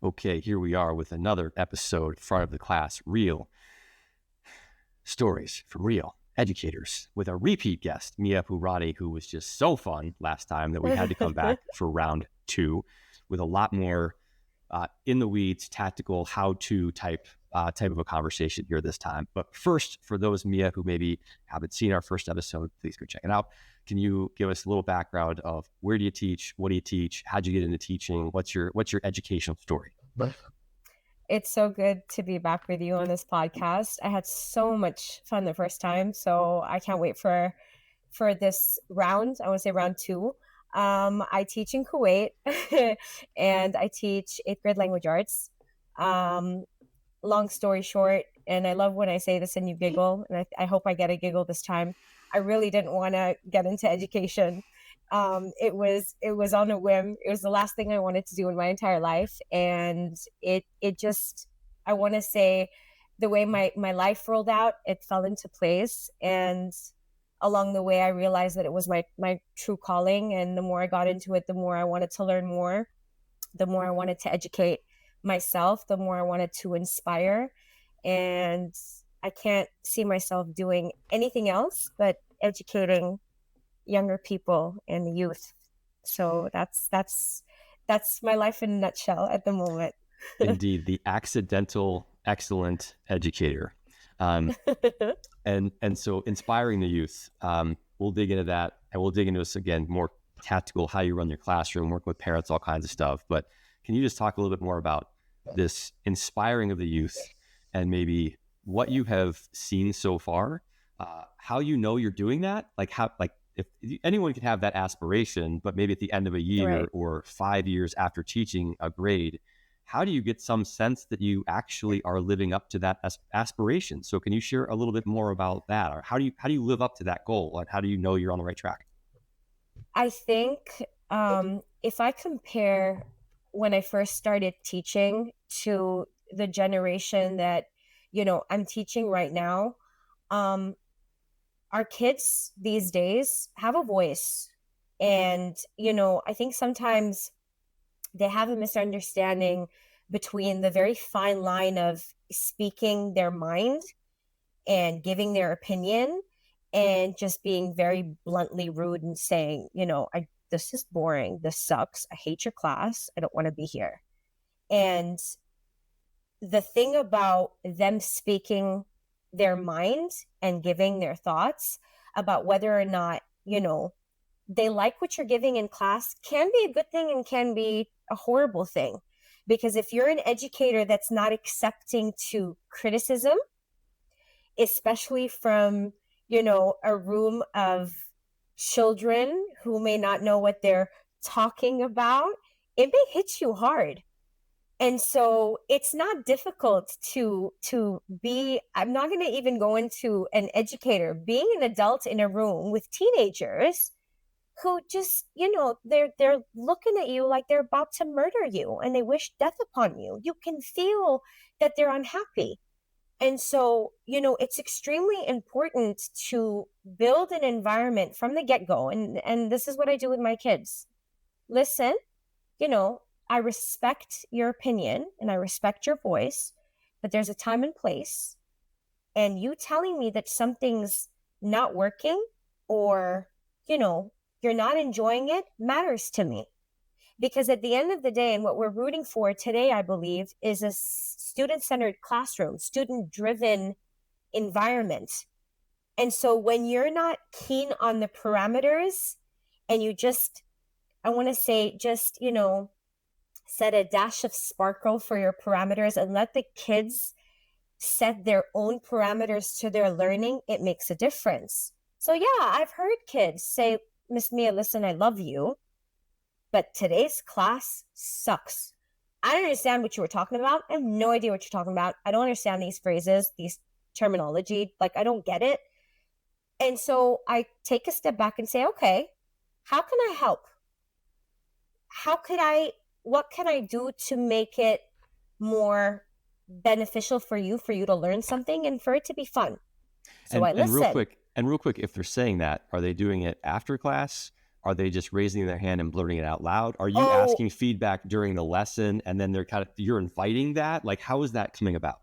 Okay, here we are with another episode, Front of the Class, Real Stories from Real Educators, with a repeat guest, Miya Hourani, who was just so fun last time that we had to come back for round 2 with a lot more in the weeds, tactical, how-to type of a conversation here this time. But first, for those, Miya, who maybe haven't seen our first episode, please go check it out. Can you give us a little background of where do you teach? What do you teach? How'd you get into teaching? What's your educational story? It's so good to be back with you on this podcast. I had so much fun the first time, so I can't wait for this round. I want to say round 2. I teach in Kuwait and I teach 8th grade language arts. Long story short, and I love when I say this and you giggle, and I hope I get a giggle this time. I really didn't want to get into education. It was on a whim. It was the last thing I wanted to do in my entire life. And it just, I want to say the way my life rolled out, it fell into place. And along the way, I realized that it was my true calling. And the more I got into it, the more I wanted to learn more, the more I wanted to educate myself, the more I wanted to inspire. And I can't see myself doing anything else but educating younger people and the youth. So that's my life in a nutshell at the moment. Indeed, the accidental excellent educator. And so inspiring the youth. We'll dig into that, and we'll dig into this again, more tactical, how you run your classroom, work with parents, all kinds of stuff. But can you just talk a little bit more about this inspiring of the youth and maybe what you have seen so far, how you know you're doing that? If anyone could have that aspiration, but maybe at the end of a year Right. or 5 years after teaching a grade, how do you get some sense that you actually are living up to that aspiration? So can you share a little bit more about that? Or how do you live up to that goal? Like, how do you know you're on the right track? I think if I compare when I first started teaching to the generation that, I'm teaching right now, our kids these days have a voice. And, I think sometimes they have a misunderstanding between the very fine line of speaking their mind and giving their opinion and just being very bluntly rude and saying, this is boring. This sucks. I hate your class. I don't want to be here. And the thing about them speaking their mind and giving their thoughts about whether or not, they like what you're giving in class can be a good thing and can be a horrible thing. Because if you're an educator that's not accepting to criticism, especially from, a room of children who may not know what they're talking about, it may hit you hard. And so it's not difficult to be, I'm not going to even go into an educator, being an adult in a room with teenagers who just, they're looking at you like they're about to murder you and they wish death upon you. You can feel that they're unhappy. And so, it's extremely important to build an environment from the get-go. And this is what I do with my kids. Listen, I respect your opinion and I respect your voice, but there's a time and place. And you telling me that something's not working or, you're not enjoying it matters to me. Because at the end of the day, and what we're rooting for today, I believe, is a student-centered classroom, student-driven environment. And so when you're not keen on the parameters and you just, I want to say, just, set a dash of sparkle for your parameters and let the kids set their own parameters to their learning, it makes a difference. So yeah, I've heard kids say, Miss Miya, listen, I love you, but today's class sucks. I don't understand what you were talking about. I have no idea what you're talking about. I don't understand these phrases, these terminology. Like, I don't get it. And so I take a step back and say, okay, how can I help? What can I do to make it more beneficial for you to learn something and for it to be fun? So I listen. And real quick, if they're saying that, are they doing it after class? Are they just raising their hand and blurting it out loud? Are you Oh, asking feedback during the lesson and then you're inviting that? Like, how is that coming about?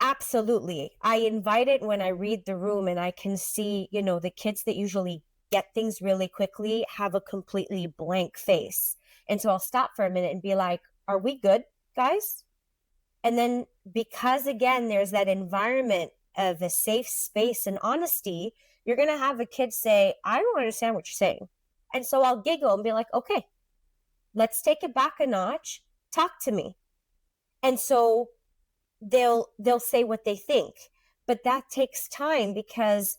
absolutely. I invite it when I read the room and I can see, the kids that usually get things really quickly have a completely blank face. And so I'll stop for a minute and be like, are we good, guys? And then because again, there's that environment of a safe space and honesty, you're going to have a kid say, I don't understand what you're saying. And so I'll giggle and be like, okay, let's take it back a notch. Talk to me. And so they'll say what they think. But that takes time because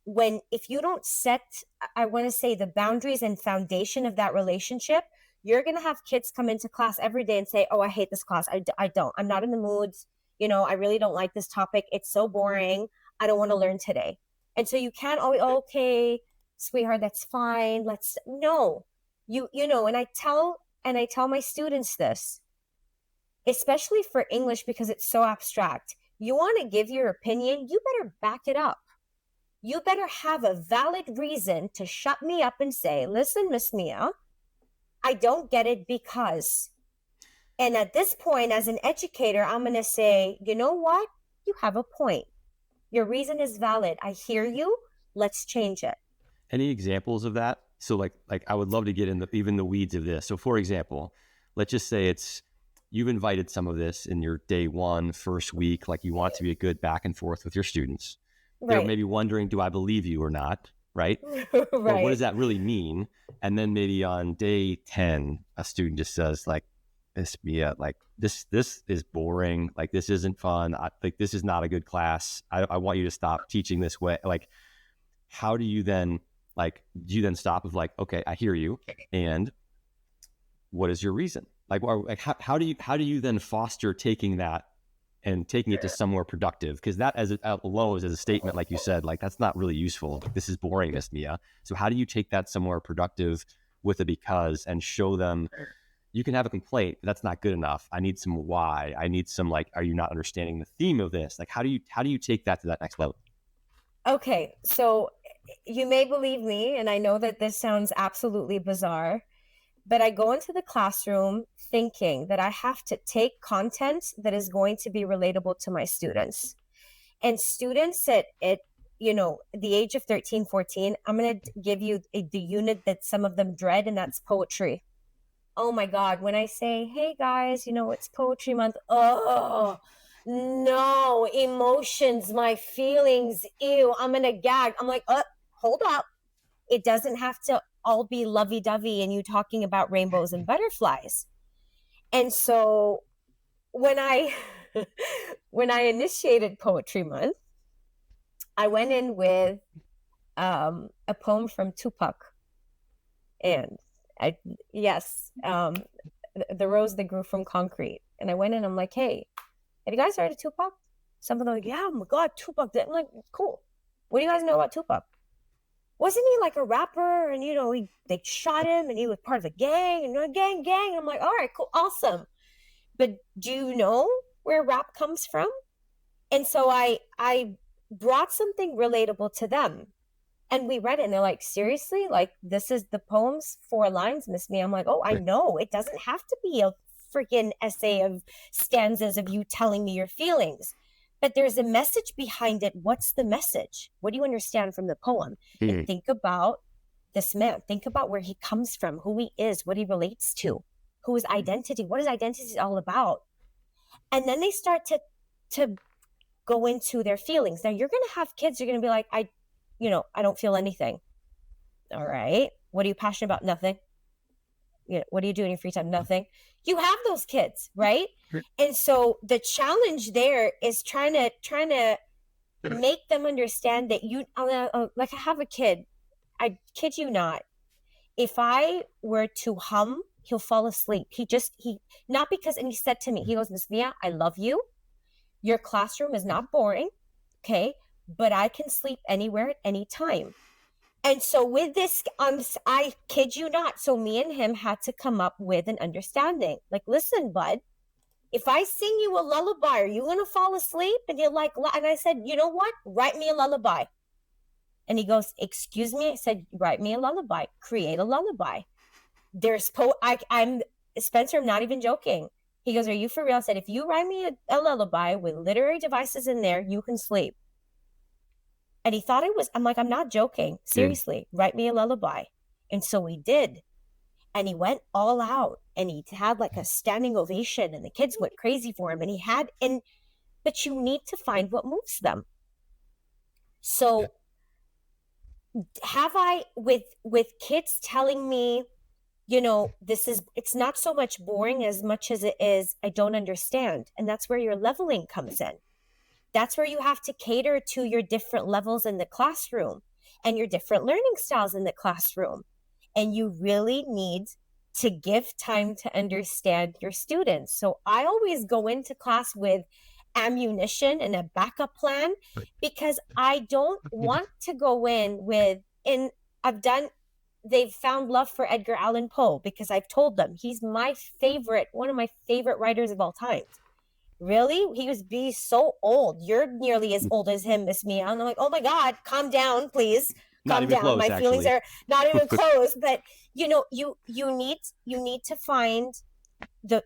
if you don't set, I want to say, the boundaries and foundation of that relationship, you're going to have kids come into class every day and say, oh, I hate this class. I'm not in the mood. I really don't like this topic. It's so boring. I don't want to learn today. And so you can't always, oh, okay, sweetheart, that's fine. No, and I tell my students this, especially for English, because it's so abstract. You want to give your opinion, you better back it up. You better have a valid reason to shut me up and say, listen, Miss Miya, I don't get it because. And at this point, as an educator, I'm going to say, you know what? You have a point. Your reason is valid. I hear you. Let's change it. Any examples of that? So like I would love to get in even the weeds of this. So for example, let's just say you've invited some of this in your day one, first week, like you want to be a good back and forth with your students. Right. They're maybe wondering, do I believe you or not? Right? Right. Or what does that really mean? And then maybe on day 10, a student just says like, Miss Miya, like this is boring. Like this isn't fun. Like this is not a good class. I want you to stop teaching this way. Like, how do you then do you then stop with like, okay, I hear you. And what is your reason? Like how do you then foster taking that and taking it to somewhere productive? Because that as alone as a statement, like you said, like that's not really useful. Like, this is boring, Miss Miya. So how do you take that somewhere productive with a because and show them you can have a complaint, but that's not good enough. I need some why. I need some like, are you not understanding the theme of this? Like how do you take that to that next level? Okay, so you may believe me, and I know that this sounds absolutely bizarre, but I go into the classroom thinking that I have to take content that is going to be relatable to my students. And students at the age of 13, 14, I'm going to give you the unit that some of them dread, and that's poetry. Oh my God, when I say, hey guys, it's poetry month. Oh, no, emotions, my feelings, ew, I'm going to gag. I'm like, hold up. It doesn't have to all be lovey-dovey and you talking about rainbows and butterflies. And so when I initiated Poetry Month, I went in with a poem from Tupac. And The Rose That Grew from Concrete. And I went in, I'm like, hey, have you guys heard of Tupac? Something like, yeah, oh my God, Tupac. I'm like, cool. What do you guys know about Tupac? Wasn't he like a rapper? And, they shot him and he was part of a gang and gang. I'm like, all right, cool, awesome. But do you know where rap comes from? And so I brought something relatable to them. And we read it and they're like, seriously? Like, this is the poem's 4 lines, Miss Miya. I'm like, oh, I know. It doesn't have to be a freaking essay of stanzas of you telling me your feelings. But there's a message behind it. What's the message? What do you understand from the poem? Mm-hmm. And think about this man. Think about where he comes from, who he is, what he relates to, who is identity. What is identity all about? And then they start to go into their feelings. Now, you're going to have kids, you're going to be like, I don't feel anything. All right. What are you passionate about? Nothing. What do you do in your free time? Nothing. You have those kids, right? And so the challenge there is trying to make them understand that like I have a kid. I kid you not. If I were to hum, he'll fall asleep. Not because, and he said to me, he goes, Miss Miya, I love you. Your classroom is not boring. Okay. But I can sleep anywhere at any time. And so with this, I kid you not. So me and him had to come up with an understanding. Like, listen, bud, if I sing you a lullaby, are you going to fall asleep? And you're like, and I said, you know what? Write me a lullaby. And he goes, excuse me? I said, write me a lullaby, create a lullaby. I'm Spencer, I'm not even joking. He goes, are you for real? I said, if you write me a lullaby with literary devices in there, you can sleep. And he thought I'm like, I'm not joking. Seriously, write me a lullaby. And so we did. And he went all out and he had like a standing ovation and the kids went crazy for him. But you need to find what moves them. So have I, with kids telling me, it's not so much boring as much as it is, I don't understand. And that's where your leveling comes in. That's where you have to cater to your different levels in the classroom and your different learning styles in the classroom. And you really need to give time to understand your students. So I always go into class with ammunition and a backup plan, because I don't want to go in with, they've found love for Edgar Allan Poe because I've told them he's one of my favorite writers of all time. Really? He's so old. You're nearly as old as him, Miss Mia. And I'm like, oh my God, calm down, please. Calm down. Close, my actually. Feelings are not even close. But you need to find the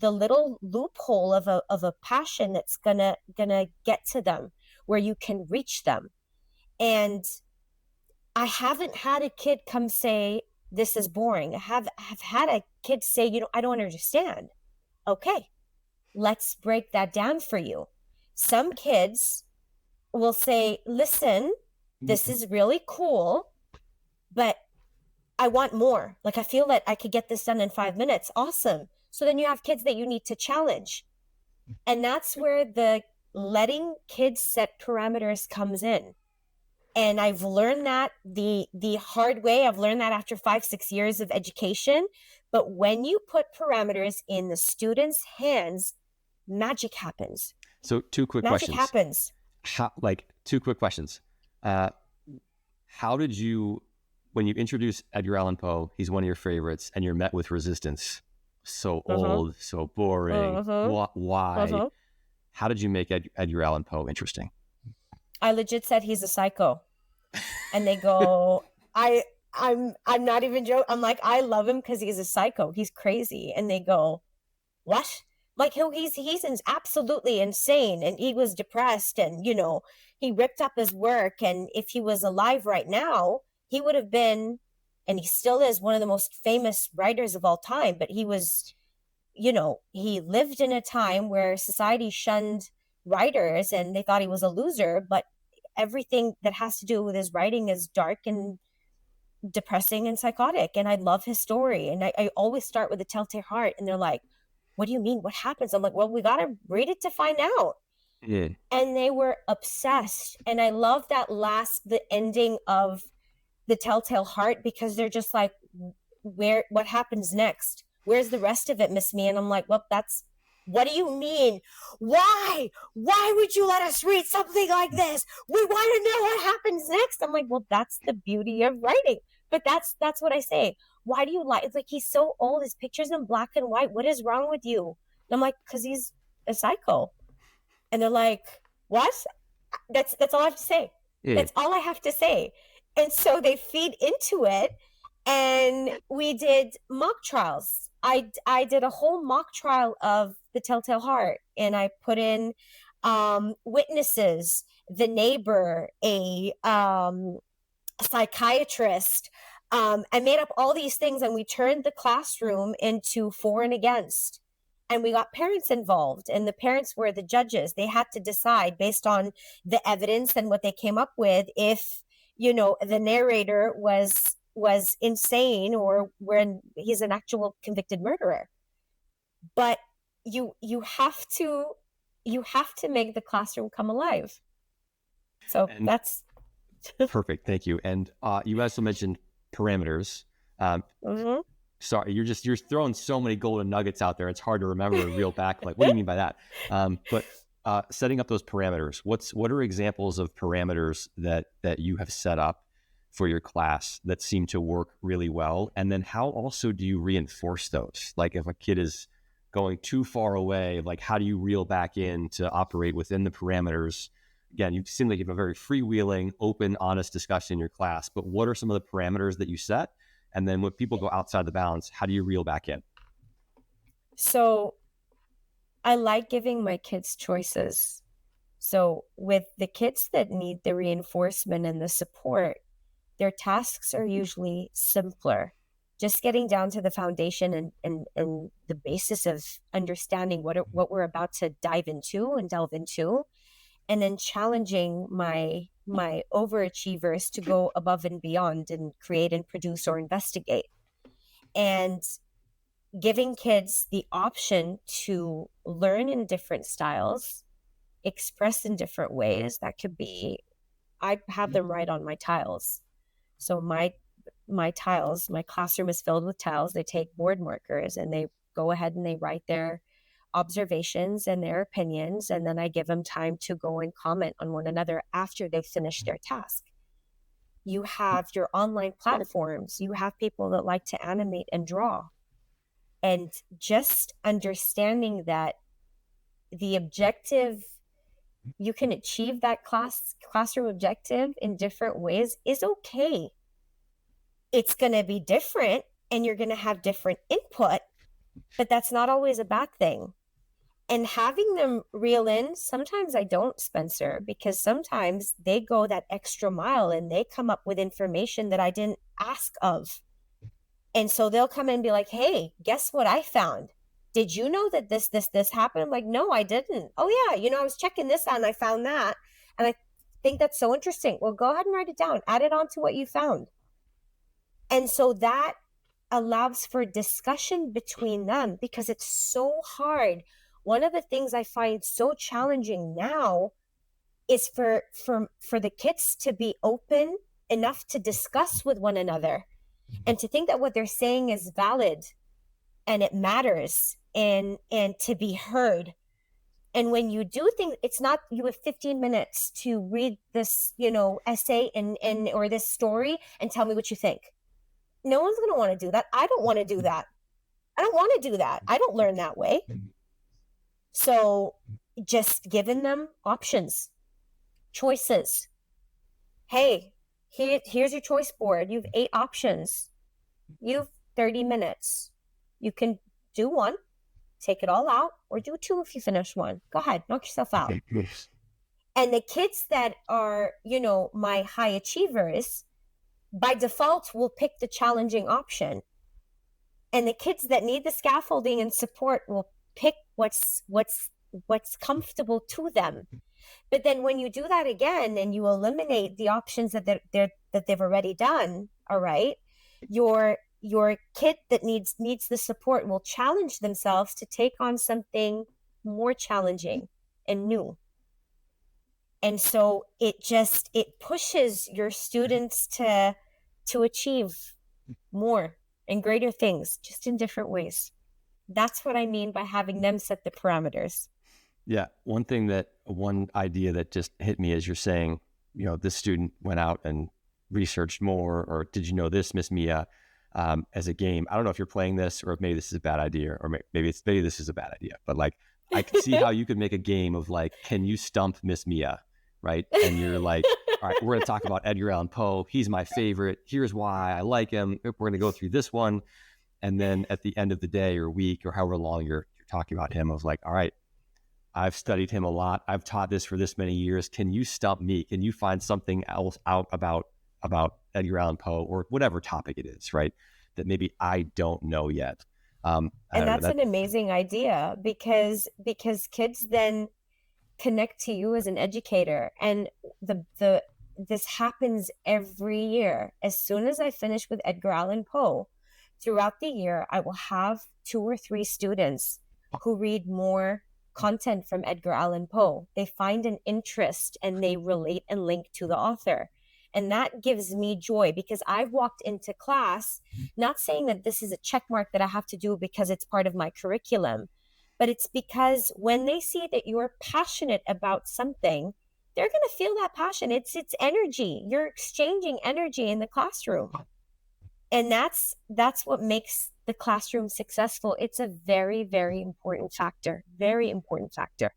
little loophole of a passion that's gonna get to them, where you can reach them. And I haven't had a kid come say this is boring. I have had a kid say, I don't understand. Okay, let's break that down for you. Some kids will say, listen, this is really cool, but I want more. Like, I feel that I could get this done in 5 minutes. Awesome. So then you have kids that you need to challenge. And that's where the letting kids set parameters comes in. And I've learned that the hard way. I've learned that after 5-6 years of education. But when you put parameters in the students' hands, magic happens. So two quick questions. Magic happens. Two quick questions. How did you, when you introduced Edgar Allan Poe, he's one of your favorites, and you're met with resistance? So old, so boring. Why? How did you make Edgar Allan Poe interesting? I legit said he's a psycho. And they go, I'm not even joking. I'm like, I love him because he's a psycho. He's crazy. And they go, what? Like, he's absolutely insane. And he was depressed, and, he ripped up his work. And if he was alive right now, he would have been, and he still is, one of the most famous writers of all time. But he was, he lived in a time where society shunned writers and they thought he was a loser. But everything that has to do with his writing is dark and depressing and psychotic. And I love his story. And I always start with the Telltale Heart. And they're like, what do you mean? What happens? I'm like, well, we got to read it to find out. Yeah. And they were obsessed. And I love the ending of the Telltale Heart, because they're just like, what happens next? Where's the rest of it, Miss Me? And I'm like, well, what do you mean? Why would you let us read something like this? We want to know what happens next. I'm like, well, that's the beauty of writing. But that's what I say. Why do you like? It's like, he's so old. His picture's in black and white. What is wrong with you? And I'm like, because he's a psycho. And they're like, what? That's all I have to say. Yeah. That's all I have to say. And so they feed into it. And we did mock trials. I did a whole mock trial of the Telltale Heart, and I put in witnesses, the neighbor, a psychiatrist. I made up all these things, and we turned the classroom into for and against. And we got parents involved, and the parents were the judges. They had to decide based on the evidence and what they came up with if, the narrator was insane or when he's an actual convicted murderer. But you have to make the classroom come alive. So that's perfect. Thank you. And you also mentioned parameters. Sorry, you're throwing so many golden nuggets out there. It's hard to remember and reel back. Like, what do you mean by that? But setting up those parameters, what are examples of parameters that you have set up for your class that seem to work really well? And then how also do you reinforce those? Like, if a kid is going too far away, like, how do you reel back in to operate within the parameters again, you seem like you have a very freewheeling, open, honest discussion in your class, but what are some of the parameters that you set? And then when people go outside the bounds, how do you reel back in? So I like giving my kids choices. So with the kids that need the reinforcement and the support, their tasks are usually simpler. Just getting down to the foundation and the basis of understanding what we're about to dive into and delve into, and then challenging my overachievers to go above and beyond and create and produce or investigate. And giving kids the option to learn in different styles, express in different ways. That could be, I have them write on my tiles. So my tiles, my classroom is filled with tiles. They take board markers and they go ahead and they write their observations and their opinions, and then I give them time to go and comment on one another after they've finished their task. You have your online platforms. You have people that like to animate and draw. And just understanding that the objective, you can achieve that classroom objective in different ways is okay. It's going to be different and you're going to have different input, but that's not always a bad thing. And having them reel in, sometimes I don't, Spencer, because sometimes they go that extra mile and they come up with information that I didn't ask of. And so they'll come in and be like, hey, guess what I found? Did you know that this happened? I'm like, no, I didn't. Oh yeah, I was checking this out and I found that. And I think that's so interesting. Well, go ahead and write it down. Add it on to what you found. And so that allows for discussion between them because it's so hard. One of the things I find so challenging now is for the kids to be open enough to discuss with one another and to think that what they're saying is valid and it matters and to be heard. And when you do things, it's not you have 15 minutes to read this, essay and or this story and tell me what you think. No one's going to want to do that. I don't want to do that. I don't want to do that. I don't learn that way. So just giving them options, choices. Hey, here's your choice board. You have 8 options. You have 30 minutes. You can do one, take it all out, or do 2 if you finish one. Go ahead, knock yourself out. And the kids that are, my high achievers, by default will pick the challenging option. And the kids that need the scaffolding and support will pick what's comfortable to them. But then when you do that again and you eliminate the options that they've already done, all right, your kid that needs the support will challenge themselves to take on something more challenging and new. And so it pushes your students to achieve more and greater things, just in different ways. That's what I mean by having them set the parameters. Yeah. One idea that just hit me as you're saying, this student went out and researched more, or did you know this, Miss Miya, as a game? I don't know if you're playing this or if maybe this is a bad idea, or maybe this is a bad idea, but like, I can see how you could make a game of like, can you stump Miss Miya? Right. And you're like, all right, we're going to talk about Edgar Allan Poe. He's my favorite. Here's why I like him. We're going to go through this one. And then at the end of the day or week or however long you're talking about him, I was like, all right, I've studied him a lot. I've taught this for this many years. Can you stump me? Can you find something else out about Edgar Allan Poe or whatever topic it is, right, that maybe I don't know yet? And that's an amazing idea because kids then connect to you as an educator. And this happens every year. As soon as I finish with Edgar Allan Poe, throughout the year, I will have 2 or 3 students who read more content from Edgar Allan Poe. They find an interest and they relate and link to the author. And that gives me joy because I've walked into class, not saying that this is a check mark that I have to do because it's part of my curriculum, but it's because when they see that you're passionate about something, they're going to feel that passion. It's energy. You're exchanging energy in the classroom. And that's what makes the classroom successful. It's a very, very important factor. Very important factor.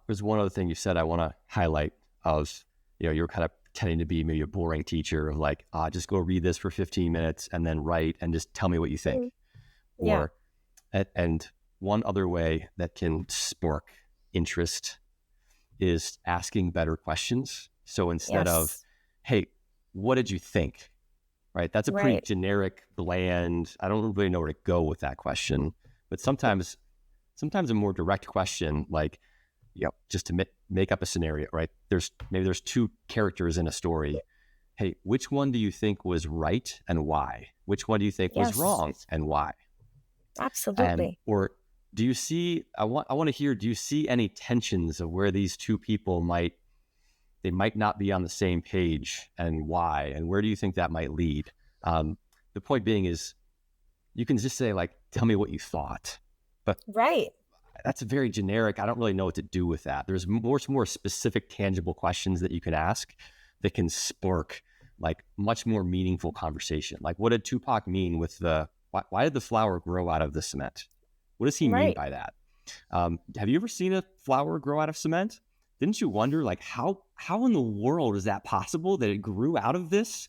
There's one other thing you said I want to highlight of, you're kind of tending to be maybe a boring teacher of like, just go read this for 15 minutes and then write and just tell me what you think. Yeah. Or, and one other way that can spark interest is asking better questions. So instead of, Yes. hey, what did you think? Right? That's a pretty Right. generic, bland, I don't really know where to go with that question. But sometimes a more direct question, like, just to make up a scenario, right? There's two characters in a story. Hey, which one do you think was right and why? Which one do you think was Yes. wrong and why? Absolutely. Or do you see, I want to hear, do you see any tensions of where these two people might not be on the same page and why, and where do you think that might lead? The point being is you can just say like, tell me what you thought, but Right. that's very generic. I don't really know what to do with that. There's more specific, tangible questions that you can ask that can spark like much more meaningful conversation. Like, what did Tupac mean with why did the flower grow out of the cement? What does he mean Right. by that? Have you ever seen a flower grow out of cement? Didn't you wonder like how in the world is that possible that it grew out of this?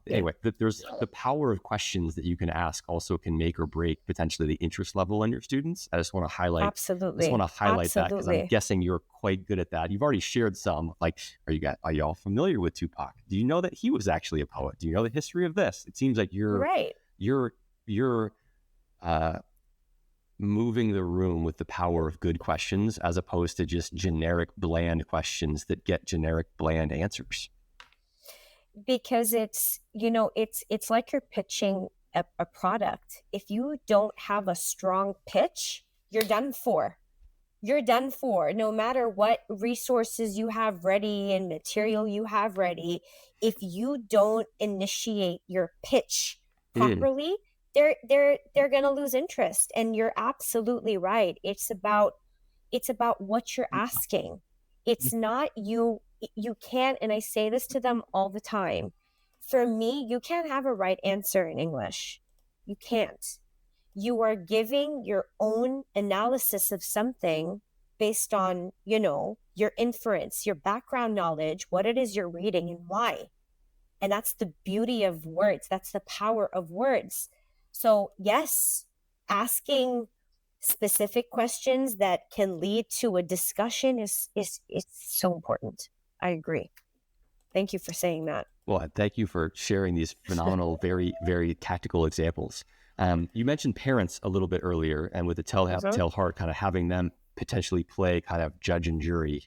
Anyway, there's the power of questions that you can ask also can make or break potentially the interest level in your students. I just want to highlight Absolutely. that because I'm Absolutely. guessing you're quite good at that. You've already shared some. Like, are y'all familiar with Tupac? Do you know that he was actually a poet? Do you know the history of this? It seems like Right. you're moving the room with the power of good questions as opposed to just generic, bland questions that get generic, bland answers. Because it's like you're pitching a product. If you don't have a strong pitch, you're done for. You're done for. No matter what resources you have ready and material you have ready, if you don't initiate your pitch Mm. properly, they're going to lose interest. And you're absolutely right. It's about what you're asking. It's not you can't, and I say this to them all the time. For me, you can't have a right answer in English. You can't. You are giving your own analysis of something based on, your inference, your background knowledge, what it is you're reading and why. And that's the beauty of words. That's the power of words. So, yes, asking specific questions that can lead to a discussion is so important. I agree. Thank you for saying that. Well, thank you for sharing these phenomenal, very, very tactical examples. You mentioned parents a little bit earlier, and with the tell heart, kind of having them potentially play kind of judge and jury.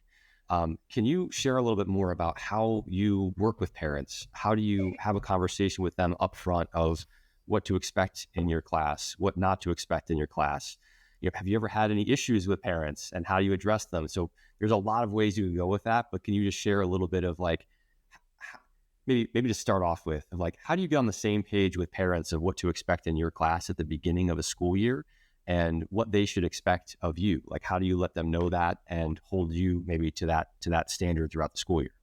Can you share a little bit more about how you work with parents? How do you have a conversation with them up front of what to expect in your class, what not to expect in your class? Have you ever had any issues with parents and how do you address them? So there's a lot of ways you can go with that, but can you just share a little bit of like, maybe to start off with, like, how do you get on the same page with parents of what to expect in your class at the beginning of a school year and what they should expect of you? Like, how do you let them know that and hold you maybe to that standard throughout the school year?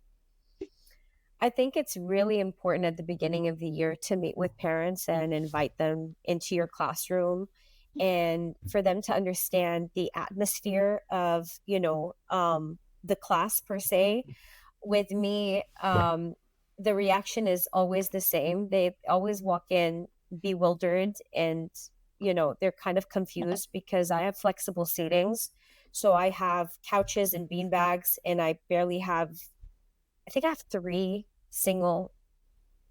I think it's really important at the beginning of the year to meet with parents and invite them into your classroom and for them to understand the atmosphere of, the class per se. With me, the reaction is always the same. They always walk in bewildered and, they're kind of confused because I have flexible seatings. So I have couches and bean bags, and I think I have three single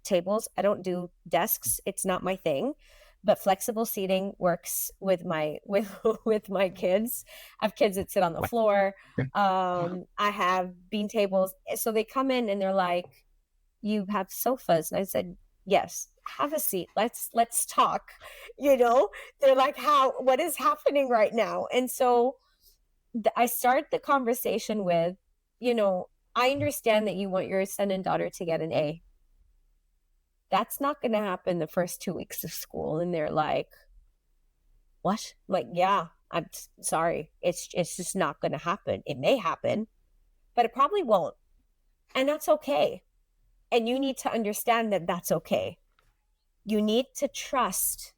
tables. I don't do desks. It's not my thing. But flexible seating works with my with my kids. I have kids that sit on the floor. I have bean tables. So they come in and they're like, "You have sofas." And I said, "Yes, have a seat. Let's talk." They're like, what is happening right now? And so I start the conversation with, I understand that you want your son and daughter to get an A. That's not going to happen the first 2 weeks of school. And they're like, what? I'm like, yeah, I'm sorry. It's just not going to happen. It may happen, but it probably won't. And that's okay. And you need to understand that that's okay. You need to trust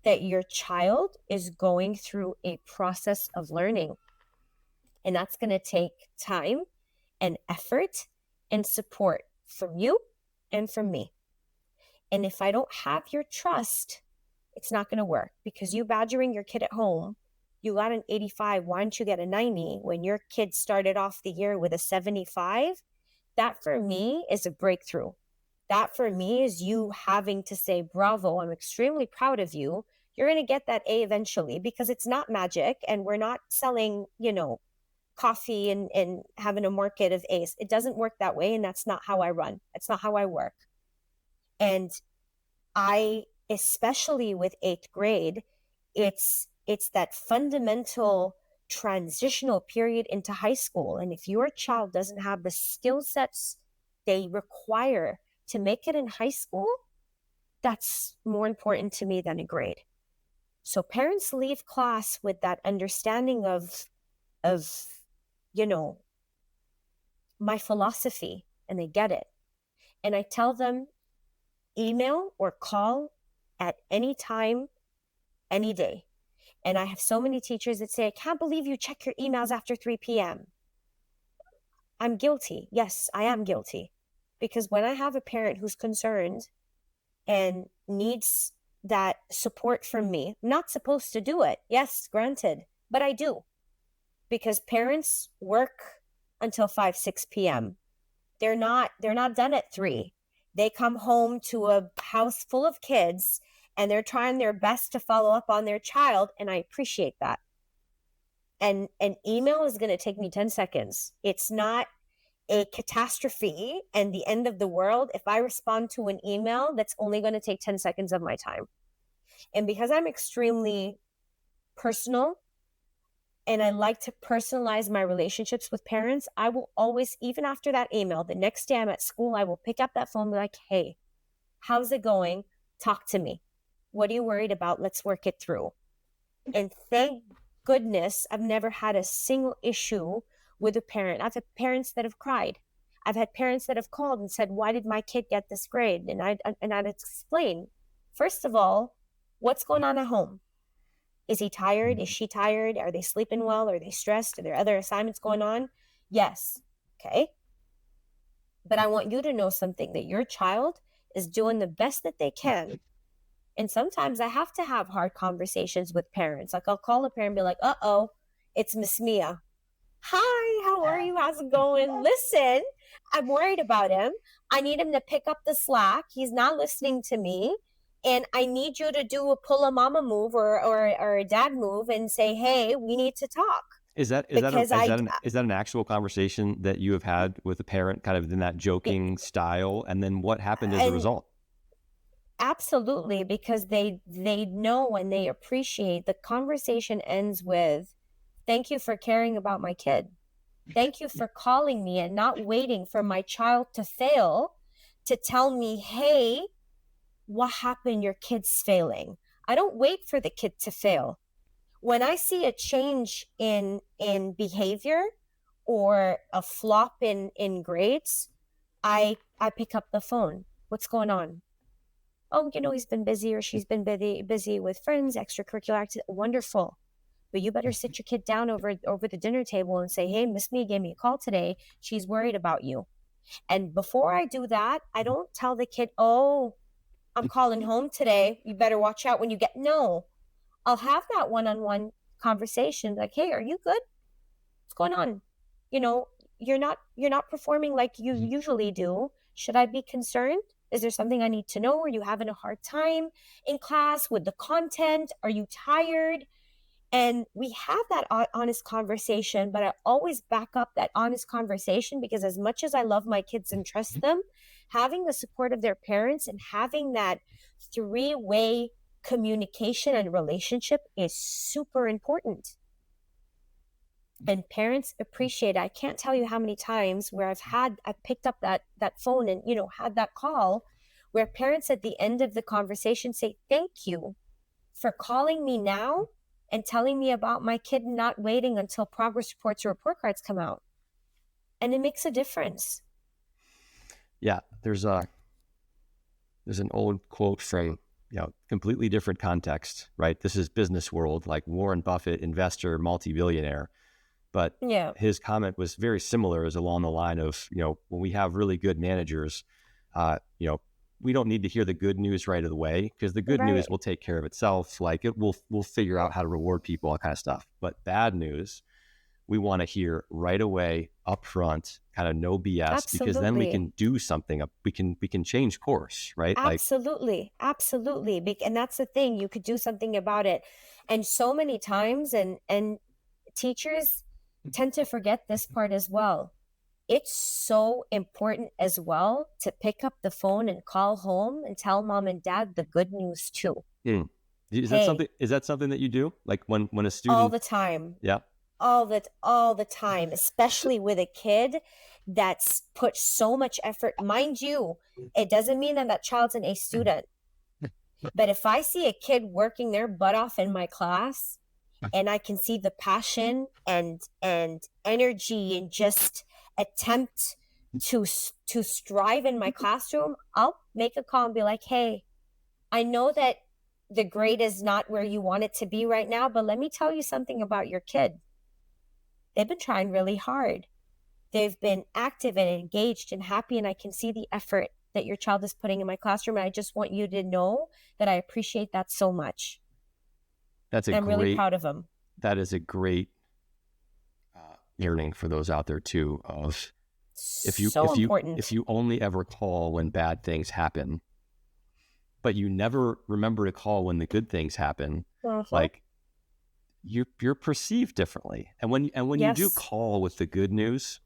that your child is going through a process of learning. And that's going to take time and effort and support from you and from me. And if I don't have your trust, it's not going to work, because you badgering your kid at home, you got an 85, why don't you get a 90 when your kid started off the year with a 75? That for me is a breakthrough. That for me is you having to say, bravo, I'm extremely proud of you. You're going to get that A eventually, because it's not magic and we're not selling, coffee and having a market of A's. It doesn't work that way. And that's not how I run. That's not how I work. And I, especially with 8th grade, it's that fundamental transitional period into high school. And if your child doesn't have the skill sets they require to make it in high school, that's more important to me than a grade. So parents leave class with that understanding of my philosophy, and they get it. And I tell them, email or call at any time, any day. And I have so many teachers that say, I can't believe you check your emails after 3 p.m. I'm guilty. Yes, I am guilty. Because when I have a parent who's concerned and needs that support from me, I'm not supposed to do it. Yes, granted, but I do. Because parents work until 5, 6 p.m. They're not done at 3. They come home to a house full of kids and they're trying their best to follow up on their child. And I appreciate that. And an email is going to take me 10 seconds. It's not a catastrophe and the end of the world if I respond to an email that's only going to take 10 seconds of my time. And because I'm extremely personal and I like to personalize my relationships with parents, I will always, even after that email, the next day I'm at school, I will pick up that phone and be like, hey, how's it going? Talk to me. What are you worried about? Let's work it through. And thank goodness I've never had a single issue with a parent. I've had parents that have cried. I've had parents that have called and said, why did my kid get this grade? And I'd explain, first of all, what's going on at home? Is he tired? Is she tired? Are they sleeping well? Are they stressed? Are there other assignments going on? Yes. Okay. But I want you to know something, that your child is doing the best that they can. And sometimes I have to have hard conversations with parents. Like I'll call a parent and be like, uh-oh, it's Miss Miya. Hi, how are you? How's it going? Listen, I'm worried about him. I need him to pick up the slack. He's not listening to me. And I need you to do a pull a mama move or a dad move and say, hey, we need to talk. Is that an actual conversation that you have had with a parent, kind of in that joking style? And then what happened as a result? Absolutely, because they know and they appreciate. The conversation ends with, thank you for caring about my kid. Thank you for calling me and not waiting for my child to fail to tell me, hey, what happened? Your kid's failing. I don't wait for the kid to fail. When I see a change in behavior or a flop in grades, I pick up the phone. What's going on? Oh, he's been busy or she's been busy with friends, extracurricular activity. Wonderful. But you better sit your kid down over the dinner table and say, hey, Miss Mia gave me a call today. She's worried about you. And before I do that, I don't tell the kid, oh, I'm calling home today. You better watch out when you get. No, I'll have that one-on-one conversation. Like, hey, are you good? What's going on? You're not performing like you usually do. Should I be concerned? Is there something I need to know? Are you having a hard time in class with the content? Are you tired? And we have that honest conversation, but I always back up that honest conversation, because as much as I love my kids and trust them, having the support of their parents and having that 3-way communication and relationship is super important. And parents appreciate it. I can't tell you how many times where I've picked up that phone and, had that call where parents at the end of the conversation say, thank you for calling me now and telling me about my kid, not waiting until progress reports or report cards come out. And it makes a difference. Yeah, there's an old quote from, completely different context, right? This is business world, like Warren Buffett, investor, multi-billionaire. But Yeah. his comment was very similar, as along the line of, when we have really good managers, we don't need to hear the good news right away, because the good Right. news will take care of itself. Like we'll figure out how to reward people, all kind of stuff. But bad news, we want to hear right away, up front, kind of no BS, because then we Absolutely. can do something. We can change course, right? Like, Absolutely. Absolutely. And that's the thing, you could do something about it. And so many times, and teachers tend to forget this part as well. It's so important as well to pick up the phone and call home and tell mom and dad the good news too. hmm. Hey, Is that something that you do? Like when a all student, the time. yeah, All the time, especially with a kid that's put so much effort. Mind you, it doesn't mean that that child's an A student, but if I see a kid working their butt off in my class, and I can see the passion and energy and just attempt to strive in my classroom, I'll make a call and be like, hey, I know that the grade is not where you want it to be right now, but let me tell you something about your kid. They've been trying really hard. They've been active and engaged and happy, and I can see the effort that your child is putting in my classroom. And I just want you to know that I appreciate that so much. that's a I'm really great proud of them. that is a great learning for those out there too. Of So important. if you only ever call when bad things happen, but you never remember to call when the good things happen, Uh-huh. like you're perceived differently. And when you do Yes. call with the good news,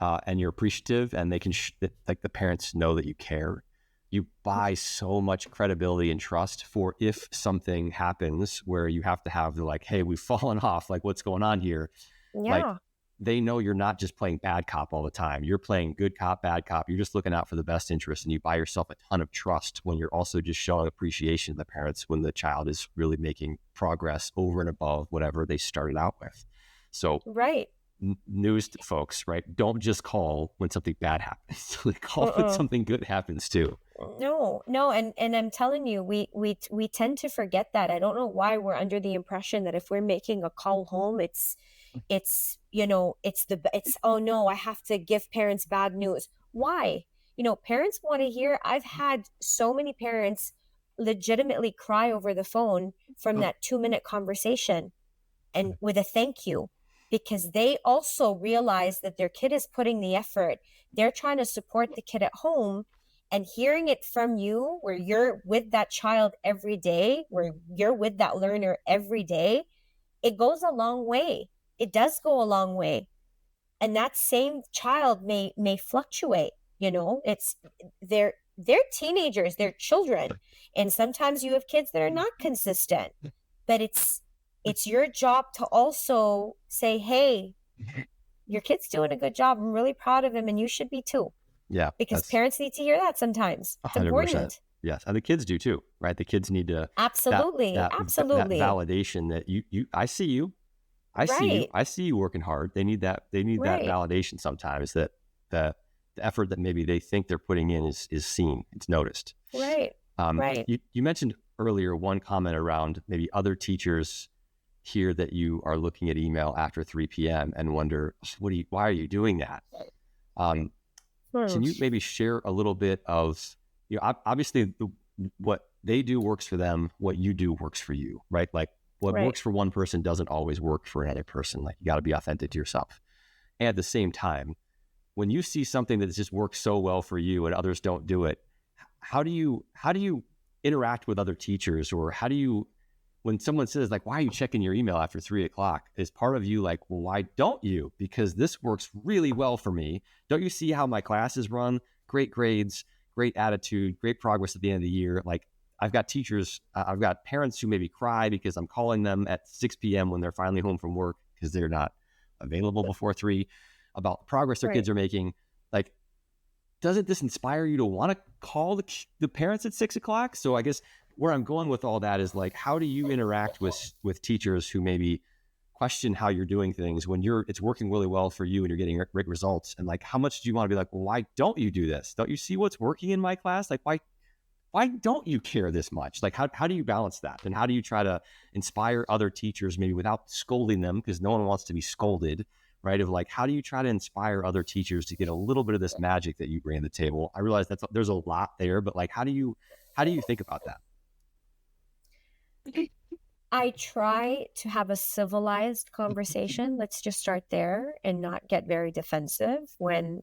and you're appreciative, and they can like the parents know that you care, you buy so much credibility and trust for if something happens where you have to have the, like, hey, we've fallen off, like, what's going on here? Like, Yeah. they know you're not just playing bad cop all the time. You're playing good cop, bad cop. You're just looking out for the best interest, and you buy yourself a ton of trust when you're also just showing appreciation to the parents when the child is really making progress over and above whatever they started out with. So Right. news to folks, right? Don't just call when something bad happens. Call when Uh-uh. something good happens too. No, no, and I'm telling you, we tend to forget that. I don't know why we're under the impression that if we're making a call home, it's oh no, I have to give parents bad news. Why? Parents want to hear. I've had so many parents legitimately cry over the phone from that 2-minute conversation and with a thank you, because they also realize that their kid is putting the effort. They're trying to support the kid at home, and hearing it from you, where you're with that child every day, where you're with that learner every day, it goes a long way. It does go a long way. And that same child may fluctuate. It's they're teenagers, they're children, and sometimes you have kids that are not consistent, but it's your job to also say, hey, your kid's doing a good job, I'm really proud of him, and you should be too, Yeah, because that's parents need to hear that sometimes. It's 100%. important. Yes, and the kids do too, right? The kids need to Absolutely. that Absolutely. validation that I see you, Right. I see you working hard. They need that Right. validation sometimes, that the the effort that maybe they think they're putting in is seen, it's noticed. Right. Right. You mentioned earlier one comment around maybe other teachers hear that you are looking at email after 3 p.m. and wonder, why are you doing that? Um, Hmm. can you maybe share a little bit of, obviously what they do works for them, what you do works for you, right? Like what Right. works for one person doesn't always work for another person. Like you got to be authentic to yourself. And at the same time, when you see something that just works so well for you and others don't do it, how do you interact with other teachers, or how do you, when someone says like, why are you checking your email after 3 o'clock? Is part of you like, well, why don't you? Because this works really well for me. Don't you see how my classes run? Great grades, great attitude, great progress at the end of the year. Like I've got parents who maybe cry because I'm calling them at 6 p.m. when they're finally home from work because they're not available before 3, about the progress their Right. kids are making. Like, doesn't this inspire you to want to call the parents at 6 o'clock? So I guess where I'm going with all that is like, how do you interact with teachers who maybe question how you're doing things when it's working really well for you and you're getting great results? And like, how much do you want to be like, well, why don't you do this? Don't you see what's working in my class? Like, why don't you care this much? Like, how do you balance that? And how do you try to inspire other teachers, maybe without scolding them, because no one wants to be scolded, right? Of like, how do you try to inspire other teachers to get a little bit of this magic that you bring to the table? I realize there's a lot there, but like, how do you think about that? I try to have a civilized conversation. Let's just start there and not get very defensive when,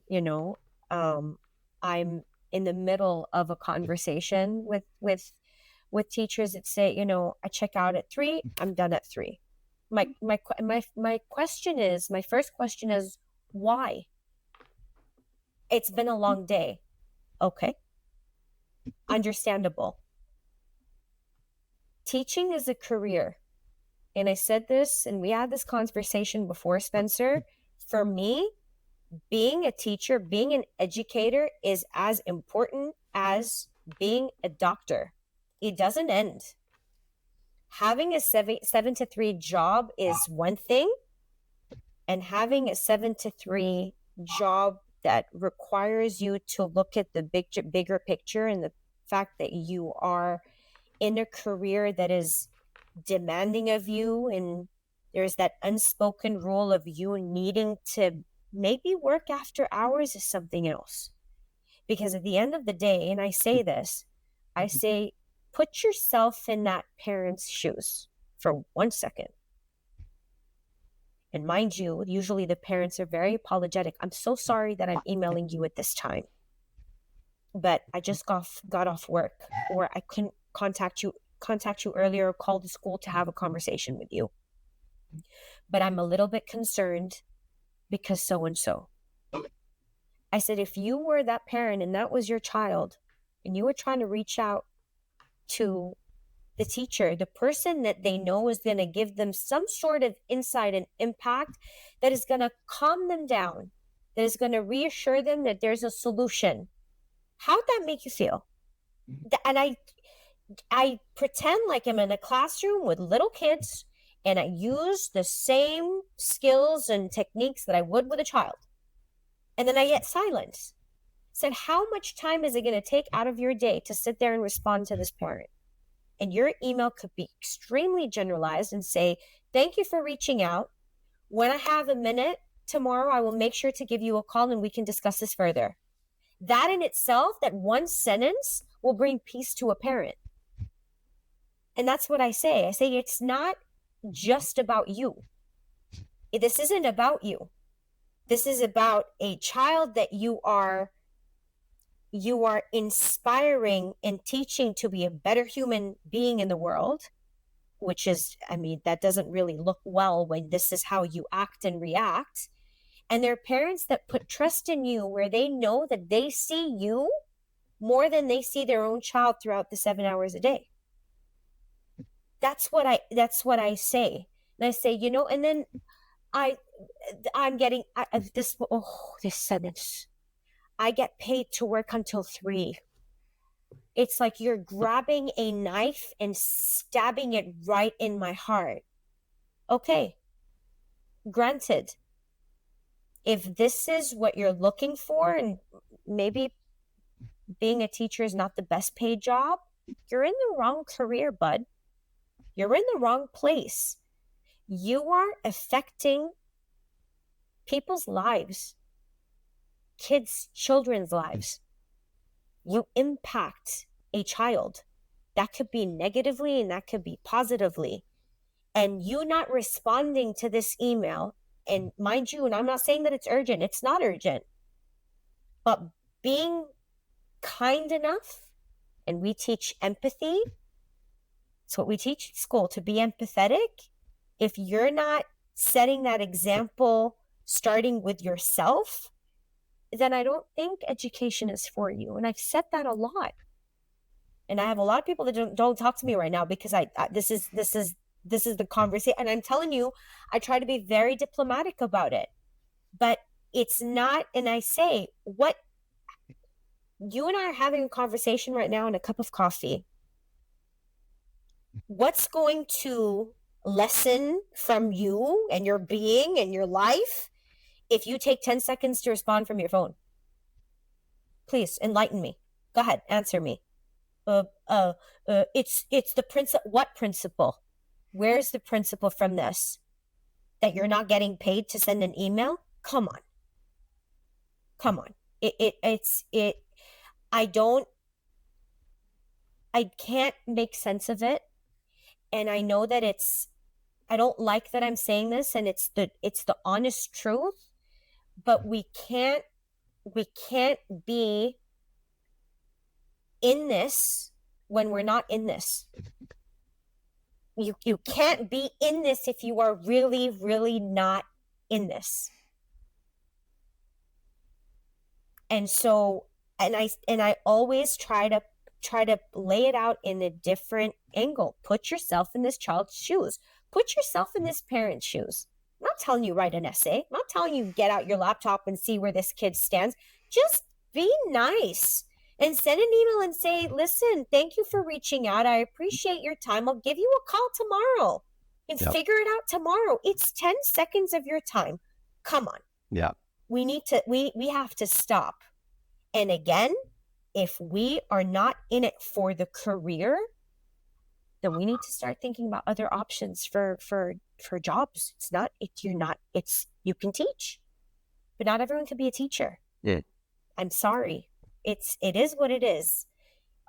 I'm in the middle of a conversation with teachers that say, I check out at 3, I'm done at 3. My question is, my first question is, why? It's been a long day. Okay. Understandable. Teaching is a career. And I said this, and we had this conversation before, Spencer. For me, being a teacher, being an educator is as important as being a doctor. It doesn't end. Having a 7 to 3 job is one thing, and having a 7 to 3 job that requires you to look at the bigger picture, and the fact that you are in a career that is demanding of you, and there's that unspoken rule of you needing to maybe work after hours, is something else. Because at the end of the day, and I say this, I say, put yourself in that parent's shoes for 1 second. And mind you, usually the parents are very apologetic. I'm so sorry that I'm emailing you at this time, but I just got off work, or I couldn't contact you earlier, or call the school to have a conversation with you. But I'm a little bit concerned because so-and-so. I said, if you were that parent and that was your child, and you were trying to reach out to the teacher, the person that they know is going to give them some sort of insight and impact that is going to calm them down, that is going to reassure them that there's a solution, how'd that make you feel? And I pretend like I'm in a classroom with little kids, and I use the same skills and techniques that I would with a child. And then I get silence. Said, how much time is it going to take out of your day to sit there and respond to this parent? And your email could be extremely generalized and say, thank you for reaching out. When I have a minute tomorrow, I will make sure to give you a call and we can discuss this further. That in itself, that one sentence, will bring peace to a parent. And that's what I say. I say, it's not just about you. This isn't about you. This is about a child that you are inspiring and teaching to be a better human being in the world, which is, that doesn't really look well when this is how you act and react. And they're parents that put trust in you, where they know that they see you more than they see their own child throughout the 7 hours a day. That's what I say. And I say, and then I'm getting this sentence. I get paid to work until 3. It's like you're grabbing a knife and stabbing it right in my heart. Okay, granted, if this is what you're looking for, and maybe being a teacher is not the best paid job, you're in the wrong career, bud. You're in the wrong place. You are affecting people's lives, children's lives. You impact a child. That could be negatively and that could be positively. And you not responding to this email, and mind you, and I'm not saying that it's urgent, it's not urgent, but being kind enough, and we teach empathy. It's what we teach at school, to be empathetic. If you're not setting that example, starting with yourself, then I don't think education is for you. And I've said that a lot. And I have a lot of people that don't talk to me right now because this is the conversation. And I'm telling you, I try to be very diplomatic about it. But it's not, and I say, what you and I are having a conversation right now in a cup of coffee. What's going to lessen from you and your being and your life if you take 10 seconds to respond from your phone? Please enlighten me. Go ahead, answer me. uh, uh, it's the principle. What principle? Where's the principle from this? That you're not getting paid to send an email? Come on, come on. It. I don't. I can't make sense of it, and I know that it's. I don't like that I'm saying this, and it's the honest truth. But we can't be in this when we're not in this. You can't be in this if you are really, really not in this. And so, and I always try to lay it out in a different angle. Put yourself in this child's shoes. Put yourself in this parent's shoes. I'm not telling you write an essay. I'm not telling you get out your laptop and see where this kid stands. Just be nice and send an email and say, listen, thank you for reaching out. I appreciate your time. I'll give you a call tomorrow and figure it out tomorrow. It's 10 seconds of your time. Come on. Yeah. We have to stop. And again, if we are not in it for the career, then we need to start thinking about other options for jobs. You can teach, but not everyone can be a teacher. Yeah. I'm sorry. It is what it is.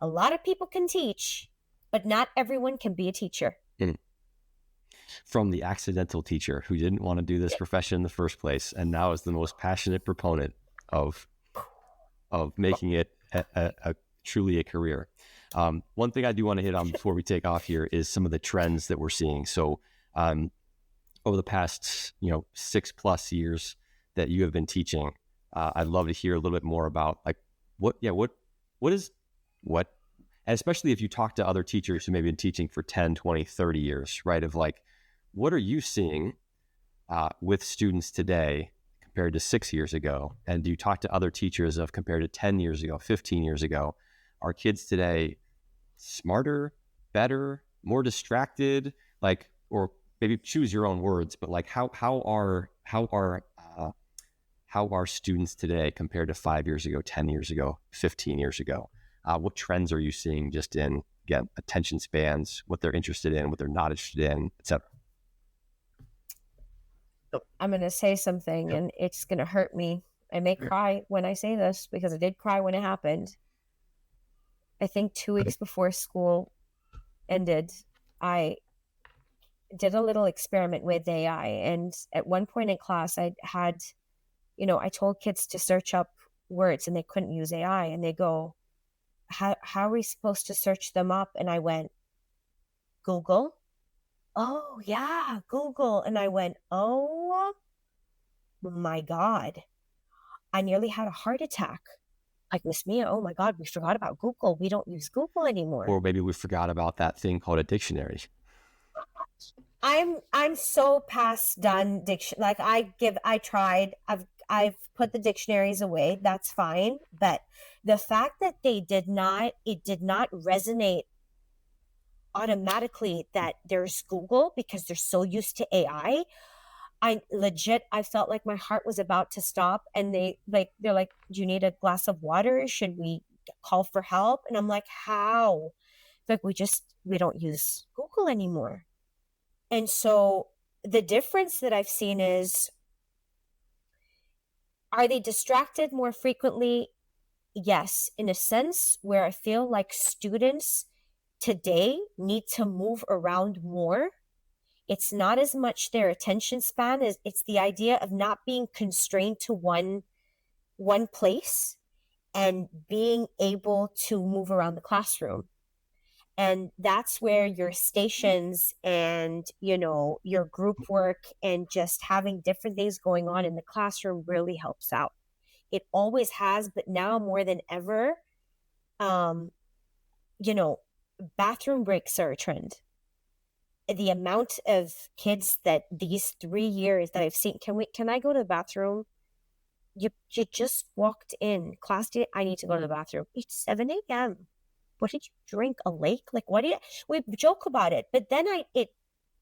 A lot of people can teach, but not everyone can be a teacher. From the accidental teacher who didn't want to do this profession in the first place, and now is the most passionate proponent of making it truly a career. One thing I do want to hit on before we take off here is some of the trends that we're seeing. So over the past 6+ years that you have been teaching, I'd love to hear a little bit more about like what is, especially if you talk to other teachers who maybe been teaching for 10, 20, 30 years, right? Of like, what are you seeing with students today compared to 6 years ago? And do you talk to other teachers of compared to 10 years ago, 15 years ago? Are kids today smarter, better, more distracted? Like, or maybe choose your own words, but like how are students today compared to 5 years ago, 10 years ago, 15 years ago? What trends are you seeing just in, again, attention spans, what they're interested in, what they're not interested in, et cetera? I'm going to say something and it's going to hurt me. I may cry when I say this because I did cry when it happened. I think 2 weeks before school ended, I did a little experiment with AI. And at one point in class, I told kids to search up words and they couldn't use AI. And they go, how are we supposed to search them up? And I went, Google. Oh, yeah, Google. And I went, oh, my God. I nearly had a heart attack. Like, Miss Miya, oh, my God, we forgot about Google. We don't use Google anymore. Or maybe we forgot about that thing called a dictionary. I'm so past done like I tried. I've put the dictionaries away. That's fine. But the fact that it did not resonate automatically that there's Google because they're so used to AI. I felt like my heart was about to stop. And they're like, do you need a glass of water? Should we call for help? And I'm like, how? Like, we don't use Google anymore. And so the difference that I've seen is, are they distracted more frequently? Yes, in a sense where I feel like students today need to move around more. It's not as much their attention span as it's the idea of not being constrained to one place and being able to move around the classroom. And that's where your stations and, your group work and just having different things going on in the classroom really helps out. It always has, but now more than ever, bathroom breaks are a trend. The amount of kids that these 3 years that I've seen, can I go to the bathroom? You just walked in class today. I need to go to the bathroom. It's 7 a.m. What did you drink? A lake? Like, we joke about it. But then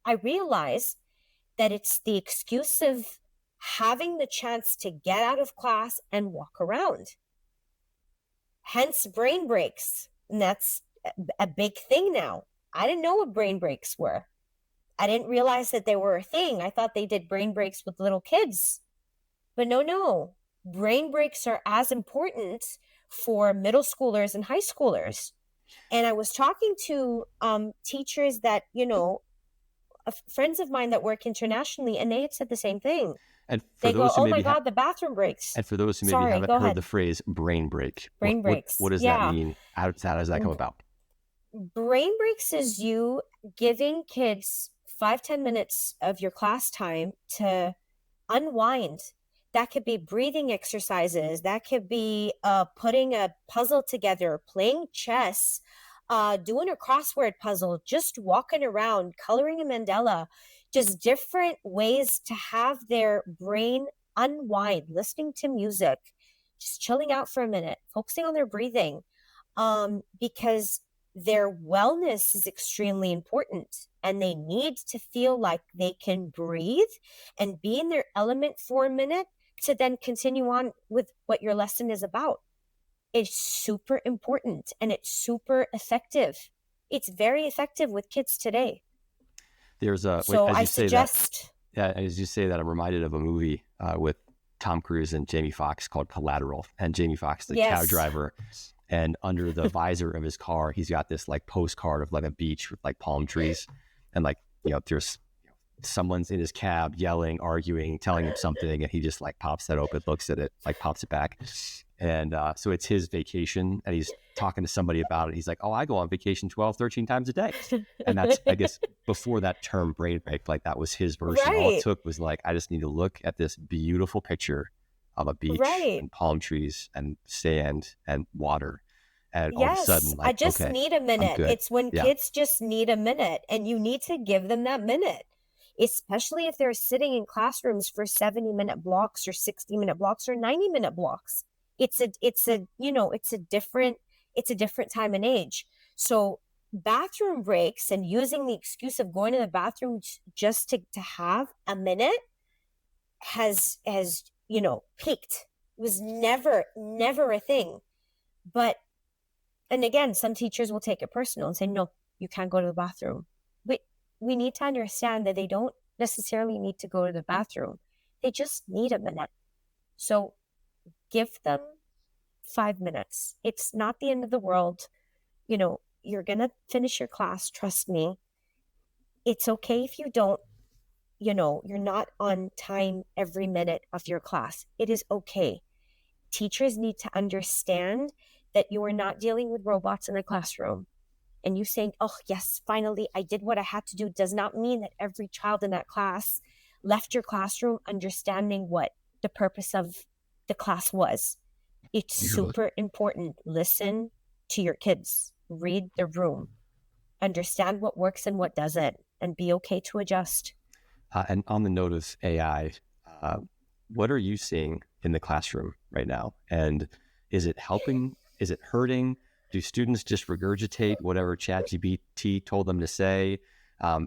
I realized that it's the excuse of having the chance to get out of class and walk around. Hence brain breaks. And that's a big thing now. I didn't know what brain breaks were. I didn't realize that they were a thing. I thought they did brain breaks with little kids. But no. Brain breaks are as important for middle schoolers and high schoolers. And I was talking to teachers that, friends of mine that work internationally, and they had said the same thing. And for They go, those who oh my maybe God, the bathroom breaks. and for those who maybe Sorry, haven't go heard ahead. the phrase brain break, Brain breaks. what does that mean? How does that come about? Brain breaks is you giving kids 5-10 minutes of your class time to unwind. That could be breathing exercises. That could be putting a puzzle together, playing chess, doing a crossword puzzle, just walking around, coloring a mandala, just different ways to have their brain unwind, listening to music, just chilling out for a minute, focusing on their breathing, because their wellness is extremely important, and they need to feel like they can breathe and be in their element for a minute to then continue on with what your lesson is about. It's super important, and it's super effective. It's very effective with kids today. There's a So as I you say suggest. that, yeah, as you say that, I'm reminded of a movie with Tom Cruise and Jamie Foxx called Collateral, and Jamie Foxx, the cab driver, and under the visor of his car, he's got this like postcard of like a beach with like palm trees, and like there's someone's in his cab yelling, arguing, telling him something, and he just like pops that open, looks at it, like pops it back. And so it's his vacation, and he's talking to somebody about it. He's like, oh, I go on vacation 12, 13 times a day. And that's, I guess, before that term brain break, like that was his version. Right. All it took was like, I just need to look at this beautiful picture of a beach and palm trees and sand and water. And all of a sudden, like, I just need a minute. It's when kids just need a minute, and you need to give them that minute, especially if they're sitting in classrooms for 70-minute blocks or 60-minute blocks or 90-minute blocks. It's a different time and age. So bathroom breaks and using the excuse of going to the bathroom just to have a minute has peaked. It was never a thing. And again, some teachers will take it personal and say, no, you can't go to the bathroom. But we need to understand that they don't necessarily need to go to the bathroom. They just need a minute. So give them 5 minutes. It's not the end of the world. You're going to finish your class. Trust me. It's okay if you don't, you're not on time every minute of your class. It is okay. Teachers need to understand that you are not dealing with robots in a classroom. And you saying, oh, yes, finally, I did what I had to do, does not mean that every child in that class left your classroom understanding what the purpose of the class was. It's super important. Listen to your kids. Read the room. Understand what works and what doesn't, and be okay to adjust. And on the note of AI, what are you seeing in the classroom right now? And is it helping? Is it hurting? Do students just regurgitate whatever ChatGPT told them to say? Does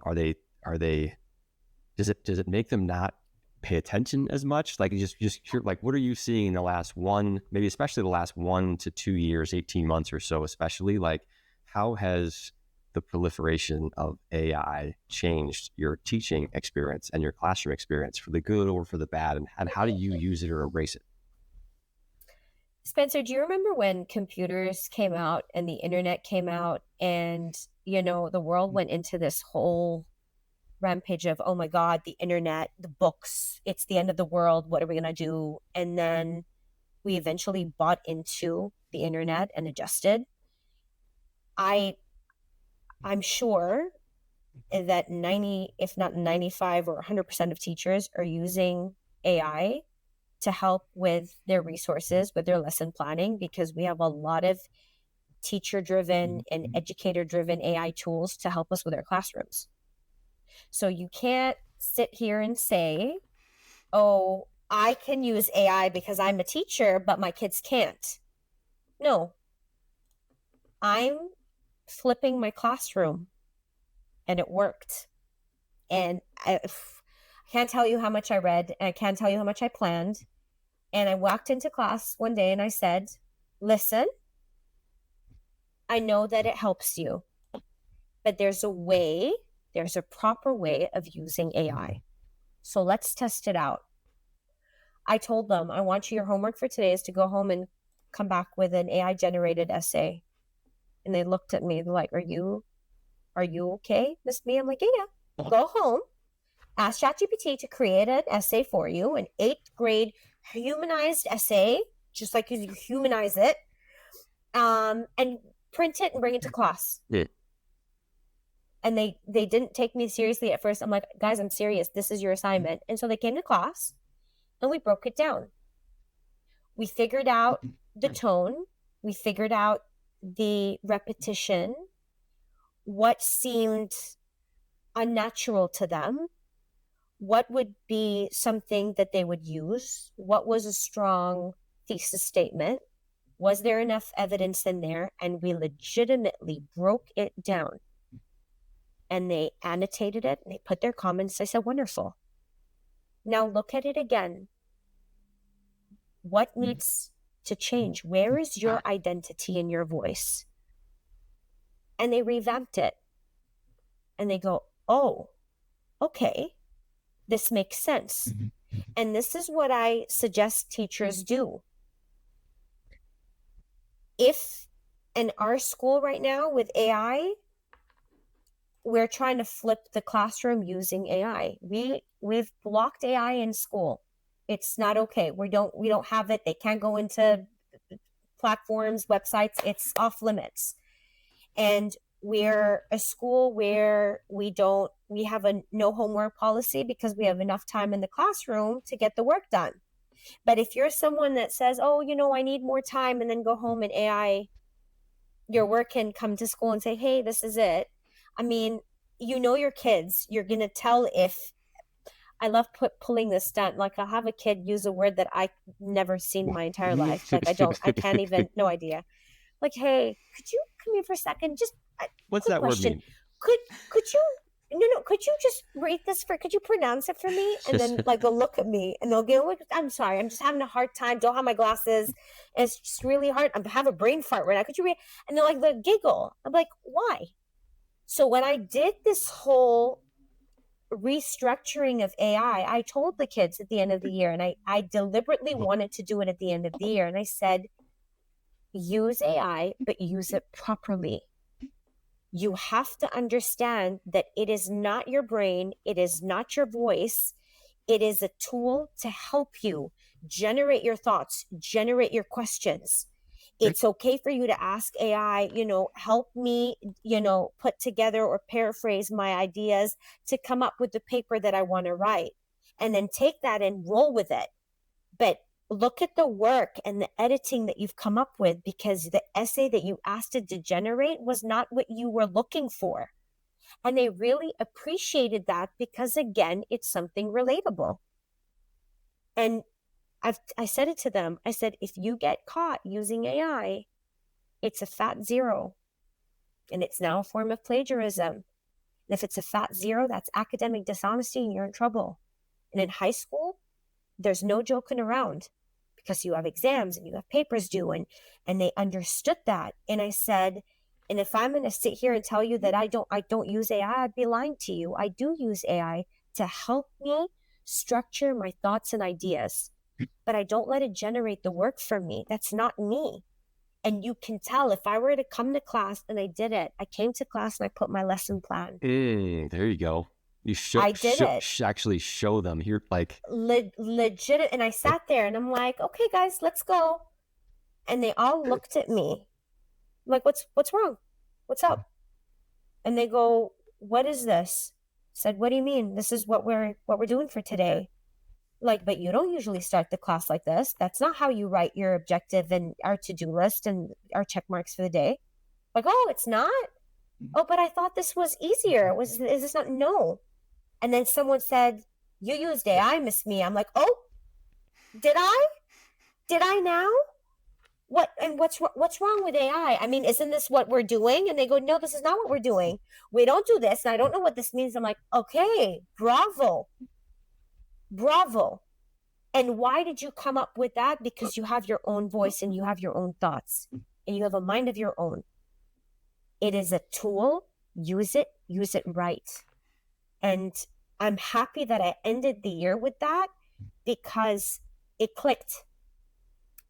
it make them not pay attention as much? Like just like, what are you seeing in the last maybe especially the last 1 to 2 years, 18 months or so, especially? Like, how has the proliferation of AI changed your teaching experience and your classroom experience, for the good or for the bad? And how do you use it or erase it? Spencer, do you remember when computers came out and the internet came out, and, the world went into this whole rampage of, oh my God, the internet, the books, it's the end of the world. What are we going to do? And then we eventually bought into the internet and adjusted. I'm sure that 90, if not 95 or 100% of teachers are using AI to help with their resources, with their lesson planning, because we have a lot of teacher-driven and educator-driven AI tools to help us with our classrooms. So you can't sit here and say, oh, I can use AI because I'm a teacher, but my kids can't. No. I'm flipping my classroom, and it worked. And I can't tell you how much I read, and I can't tell you how much I planned. And I walked into class one day and I said, listen, I know that it helps you, but there's a proper way of using AI. So let's test it out. I told them, I want your homework for today is to go home and come back with an AI generated essay. And they looked at me like, are you okay, Miss Mia? I'm like, yeah. Go home, ask ChatGPT to create an essay for you, an 8th grade humanized essay, just like you humanize it, and print it and bring it to class. Yeah. And they didn't take me seriously at first. I'm like, guys, I'm serious. This is your assignment. And so they came to class and we broke it down. We figured out the tone. We figured out the repetition, what seemed unnatural to them, what would be something that they would use, what was a strong thesis statement, was there enough evidence in there, and we legitimately broke it down. And they annotated it, and they put their comments. I said, wonderful. Now look at it again. What needs to change? Where is your identity in your voice? And they revamped it. And they go, oh, okay, this makes sense. And this is what I suggest teachers do. If in our school right now with AI, we're trying to flip the classroom using AI. We've blocked AI in school. It's not okay. We don't have it. They can't go into platforms, websites. It's off limits. And we're a school where we have a no homework policy because we have enough time in the classroom to get the work done. But if you're someone that says, oh, I need more time, and then go home and AI your work and come to school and say, hey, this is it. I mean, your kids, you're going to tell if, I love pulling this stunt. Like I'll have a kid use a word that I've never seen in my entire life. Like I can't even, no idea. Like, hey, could you come here for a second? Just what's that question. Word mean? Could you just read this could you pronounce it for me? And then like they'll look at me and they'll go, I'm sorry, I'm just having a hard time. Don't have my glasses. And it's just really hard. I have a brain fart right now. Could you read? And they're like, they giggle. I'm like, why? So when I did this whole restructuring of AI, I told the kids at the end of the year, and I deliberately wanted to do it at the end of the year. And I said, use AI, but use it properly. You have to understand that it is not your brain. It is not your voice. It is a tool to help you generate your thoughts, generate your questions. It's okay for you to ask AI, help me, put together or paraphrase my ideas to come up with the paper that I want to write, and then take that and roll with it. But look at the work and the editing that you've come up with, because the essay that you asked it to generate was not what you were looking for. And they really appreciated that because, again, it's something relatable. And I said it to them. I said, if you get caught using AI, it's a fat zero. And it's now a form of plagiarism. And if it's a fat zero, that's academic dishonesty and you're in trouble. And in high school, there's no joking around because you have exams and you have papers due. And they understood that. And I said, and if I'm going to sit here and tell you that I don't use AI, I'd be lying to you. I do use AI to help me structure my thoughts and ideas. But I don't let it generate the work for me. That's not me. And you can tell if I were to come to class, and I did it. I came to class and I put my lesson plan. There you go. You actually show them here, like legit. And I sat there and I'm like, okay, guys, let's go. And they all looked at me like, what's wrong? What's up? And they go, what is this? I said, what do you mean? This is what we're doing for today. Like, but you don't usually start the class like this. That's not how you write your objective and our to-do list and our check marks for the day. Like, oh, it's not? Oh, but I thought this was easier. Is this not? No. And then someone said, you used AI, Miss Mia. I'm like, oh, did I? Did I now? What's wrong with AI? I mean, isn't this what we're doing? And they go, no, this is not what we're doing. We don't do this. And I don't know what this means. I'm like, okay, bravo. And why did you come up with that? Because you have your own voice and you have your own thoughts and you have a mind of your own. It is a tool. Use it right. And I'm happy that I ended the year with that because it clicked.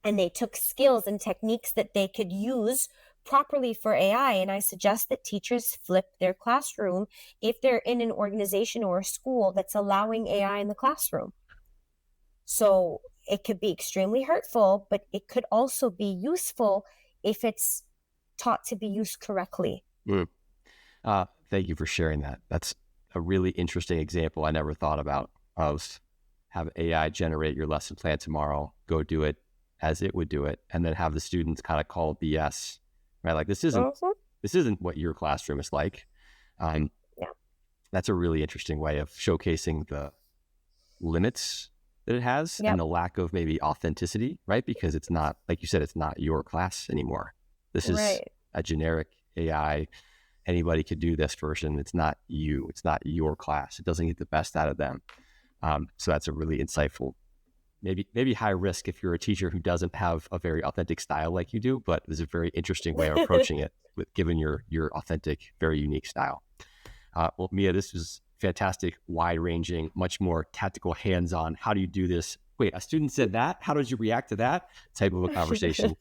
And they took skills and techniques that they could use properly for AI. And I suggest that teachers flip their classroom if they're in an organization or a school that's allowing AI in the classroom. So it could be extremely hurtful, but it could also be useful if it's taught to be used correctly. Thank you for sharing that. That's a really interesting example I never thought about, of have AI generate your lesson plan tomorrow, go do it as it would do it, and then have the students kind of call BS, right? Like this isn't what your classroom is like. Yeah. That's a really interesting way of showcasing the limits that it has and the lack of maybe authenticity, right? Because it's not, like you said, it's not your class anymore. This is a generic AI. Anybody could do this version. It's not you. It's not your class. It doesn't get the best out of them. So that's a really insightful, maybe high risk if you're a teacher who doesn't have a very authentic style like you do, but there's a very interesting way of approaching it given your authentic, very unique style. Well, Miya, this was fantastic, wide-ranging, much more tactical, hands-on. How do you do this? Wait, a student said that? How did you react to that? Type of a conversation.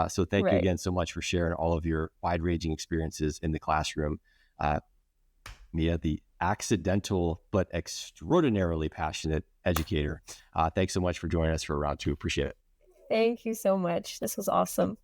So thank you again so much for sharing all of your wide-ranging experiences in the classroom. Miya, the accidental but extraordinarily passionate educator. Thanks so much for joining us for round two. Appreciate it. Thank you so much. This was awesome.